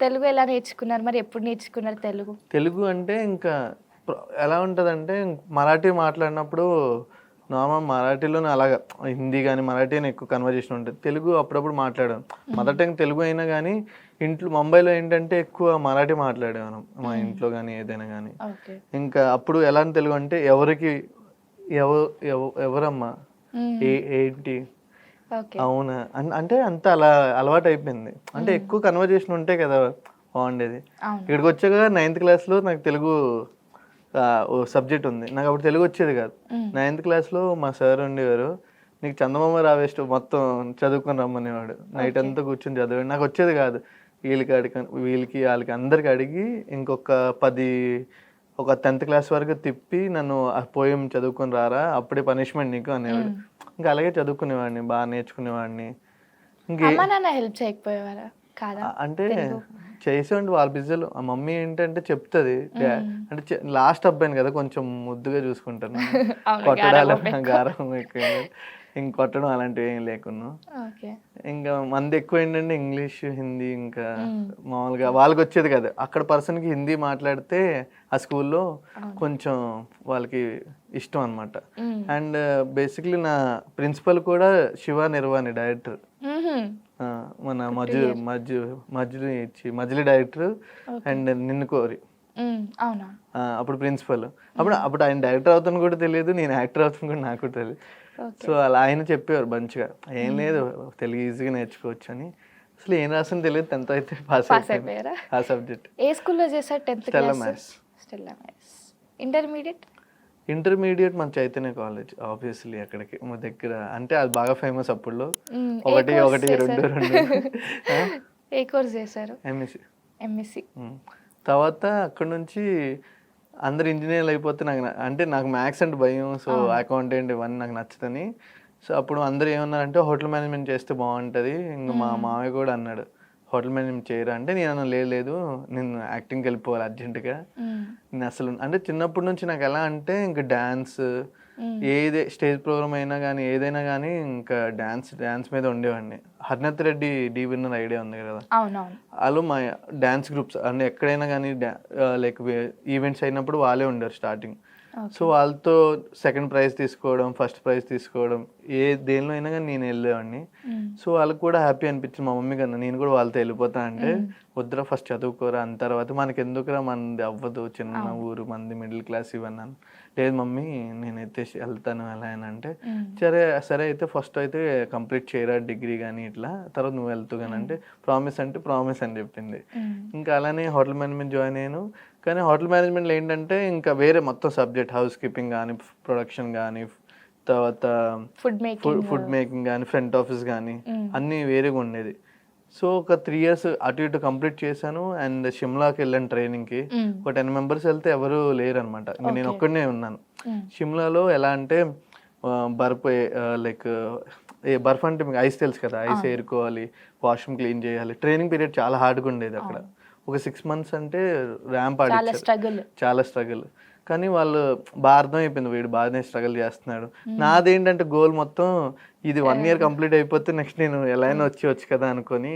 తెలుగు ఎలా నేర్చుకున్నారు మరి? ఎప్పుడు నేర్చుకున్నారు తెలుగు? తెలుగు అంటే ఇంకా ఎలా ఉంటదంటే మరాఠీ మాట్లాడినప్పుడు నార్మల్ మరాఠీలోనే అలాగా హిందీ గానీ, మరాఠీనే ఎక్కువ కన్వర్జేషన్ ఉంటది. తెలుగు అప్పుడప్పుడు మాట్లాడాను. మదర్ టంగ్ తెలుగు అయినా గానీ, ఇంట్లో ముంబైలో ఏంటంటే ఎక్కువ మరాఠీ మాట్లాడేవాళ్ళం. మా ఇంట్లో గానీ, ఏదైనా గానీ. ఓకే. ఇంకా అప్పుడు ఎలాంటి తెలుగు అంటే ఎవరికి ఎవ ఎవ ఎవరమ్మా? ఏంటి? ఓకే. అవునా? అంటే అంత అలా అలవాటయిపోయింది. అంటే ఎక్కువ కన్వర్జేషన్ ఉంటే కదా బావుండేది. అవును. ఇక్కడికొచ్చాక 9థ్ క్లాస్‌లో నాకు తెలుగు ఓ సబ్జెక్ట్ ఉంది. నాకు అప్పుడు తెలుగు వచ్చేది కాదు. 9థ్ క్లాస్‌లో మా సార్ ఉండేవారు. నీకు చందమామ రావేస్ట్ మొత్తం చదువుకొని రమ్మనేవాడు. Night okay. అంతా కూర్చొని చదివాడు. నాకు వచ్చేది కాదు. వీళ్ళకి ఆళ్ళకి అందరికి అడిగి ఇంకొక 10 ఒక 10థ్ క్లాస్ వరకు తిప్పి నన్ను ఆ పోయెమ్ చదువుకొని రారా అప్పుడే పనిష్మెంట్ నీకు అనేవాడు. ఇంకా అలాగే చదువుకునేవాడిని. బాగా నేర్చుకునేవాడిని. ఇంకే అమ్మ, నాన్న హెల్ప్ చేయకపోయేవారా? కాదా? అంటే తెలుగు. చేసేవాడిని వాళ్ళ బిజీలో. ఆ మమ్మీ ఏంటంటే చెప్తది. అంటే లాస్ట్ అబ్బాయిని కదా కొంచెం ముద్దుగా చూసుకుంటారు నన్ను. అవును. కొట్టడాలు గారాబం ఎక్కువ. గారాబం ఎక్కువైంది. ఇంక కొట్టడం అలాంటివి ఏం లేకున్నా. ఓకే. ఇంకా మంది ఎక్కువేంటంటే ఇంగ్లీష్, హిందీ ఇంకా హ్మ్. మామూలుగా వాళ్ళకొచ్చేది కాదు. అక్కడ పర్సన్‌కి హిందీ మాట్లాడితే ఆ స్కూల్‌లో అవును. కొంచెం వాళ్ళకి ఇష్టం అన్నమాట. హ్మ్. అండ్ బేసిక్‌లీ నా ప్రిన్సిపల్ కూడా శివ నిర్వాణి డైరెక్టర్. హుహు. ఆ! మన good to hear. Majili director okay. And నిన్ను కోరి. అవునా? అప్పుడు ప్రిన్సిపల్. అప్పుడు ఆయన డైరెక్టర్ అవుతాను కూడా తెలీదు. నేను యాక్టర్ అవుతాను కూడా నాకు కూడా తెలీదు. ఓకే. సో, అలా ఆయన చెప్పేవారు మంచిగా. ఏం లేదు తెలుగు ఈజీగా నేర్చుకోవచ్చని. అసలు ఏం రాసానో తెలీదు. 10థ్ అయితే పాస్ పాస్ అయిపోయాను. అయిపోయారా? ఆ సబ్జెక్ట్. ఏ స్కూల్‌లో చేశారు 10థ్ Stella class? Maths. Stella maths. Intermediate? Intermediate మన చైతన్య కాలేజ్. ఆబ్వియస్లీ అక్కడికి మా దగ్గర. అంటే అది బాగా ఫేమస్ అప్పట్లో. ఏ 1, కోర్స్ 1, 2, చేశారు? 2 ఆ! ఏ కోర్స్ చేశారు? ఎంఎస్సీ. ఎంఎస్సి. తర్వాత అక్కడి నుంచి అందరు ఇంజినీర్లు అయిపోతే నాకు మ్యాథ్స్ అంటే భయం. సో, అవును. అకౌంటెంట్ ఇవన్నీ నాకు నచ్చదని. సో, అప్పుడు అందరూ ఏమన్నారంటే హోటల్ మేనేజ్మెంట్ చేస్తే బావుంటది. ఇంక మా మామయ్య కూడా అన్నాడు. హోటల్ మేనేజ్మెంట్ చేయరా అంటే నేనన్నా లేదు లేదు నేను యాక్టింగ్‌కి వెళ్ళిపోవాలి అర్జెంట్‌గా. హ్మ్. నేను అసలు అంటే చిన్నప్పటి నుంచి నాకు ఎలా అంటే ఇంక డాన్స్ హ్మ్. స్టేజ్ ప్రోగ్రామ్ అయినా గానీ, ఏదైనా గానీ ఇంకా డాన్స్ మీద ఉండేవాడిని. 'హర్‌నత్ రెడ్డి' ఢీ విన్నర్ ఐడియా ఉంది కదా! అవునవును. ఆళ్ళు మా డాన్స్ గ్రూప్స్ అంటే ఎక్కడైనా గానీ లైక్ ఈవెంట్స్ అయినప్పుడు వాళ్ళే ఉండరు స్టార్టింగ్. So, okay. వాళ్ళతో సెకండ్ ప్రైజ్ తీసుకోవడం, ఫస్ట్ ప్రైజ్ తీసుకోవడం దేనిలో అయినా గానీ నేను ఎళ్ళేవాడిని. హ్మ్. సో, వాళ్ళకి కూడా హ్యాపీ అనిపించింది మా మమ్మీ కన్నా. నేను కూడా వాళ్ళతో ఎళ్ళిపోతా అంటే, హ్మ్. "వద్దురా ఫస్ట్ చదువుకోరా అని తర్వాత మనకెందుకురా మనది అవ్వదు చిన్న అవును. ఊరు మనది మిడిల్ క్లాస్ ఇవన్నీ" లేదు మమ్మీ నేనైతే ఎళ్తాను అలా అని అంటే, హ్మ్. సరే అయితే ఫస్ట్ అయితే కంప్లీట్ చేయరా డిగ్రీ గానీ ఇట్లా తర్వాత నువ్వు వెళ్తూ గాని అంటే, ప్రామిస్ అంటే ప్రామిస్ అని చెప్పింది. హ్మ్. ఇంకా అలానే హోటల్ మేనేజ్మెంట్ జాయిన్ అయ్యాను. కానీ హోటల్ మేనేజ్మెంట్‌లో ఏంటంటే ఇంకా వేరే మొత్తం సబ్జెక్ట్ హౌస్ కీపింగ్ గానీ, ప్రొడక్షన్ గానీ, తర్వాత ఫుడ్ మేకింగ్. ఫుడ్ మేకింగ్ గానీ, ఫ్రంట్ ఆఫీస్ గానీ హ్మ్. అన్నీ వేరేగా ఉండేది. సో, ఒక 3 ఇయర్స్ అటు ఇటు కంప్లీట్ చేశాను. అండ్ షిమ్లాకెళ్ళాను ట్రైనింగ్‌కి. హ్మ్. ఒక 10 మెంబర్స్ ఎళ్తే ఎవరు లేరనమాట. ఇంక నేను ఓకే. ఒక్కడినే ఉన్నాను. హ్మ్. షిమ్లాలో ఎలా అంటే లైక్ బర్ఫ్ అంటే మీకు ఐస్ తెలుసు కదా! ఐస్ అవును. ఏరుకోవాలి, వాష్‌రూమ్ క్లీన్ చేయాలి. ట్రైనింగ్ పీరియడ్ చాలా హార్డ్‌గా ఉండేది అక్కడ. అవును. ఒక 6 మంత్స్ అంటే ర్యాంప్ చాలా ఆడిచ్చారు. స్ట్రగుల్. చాలా స్ట్రగుల్. కానీ వాళ్ళు అర్థమైపోయింది వీడు బాగానే స్ట్రగుల్ చేస్తున్నాడు. హ్మ్. నాదేంటంటే గోల్ మొత్తం ఇది 1 ఇయర్ ఆ! కంప్లీట్ అయిపోతే నెక్స్ట్ నేను ఎలా అయినా వచ్చేయొచ్చు కదా అనుకోని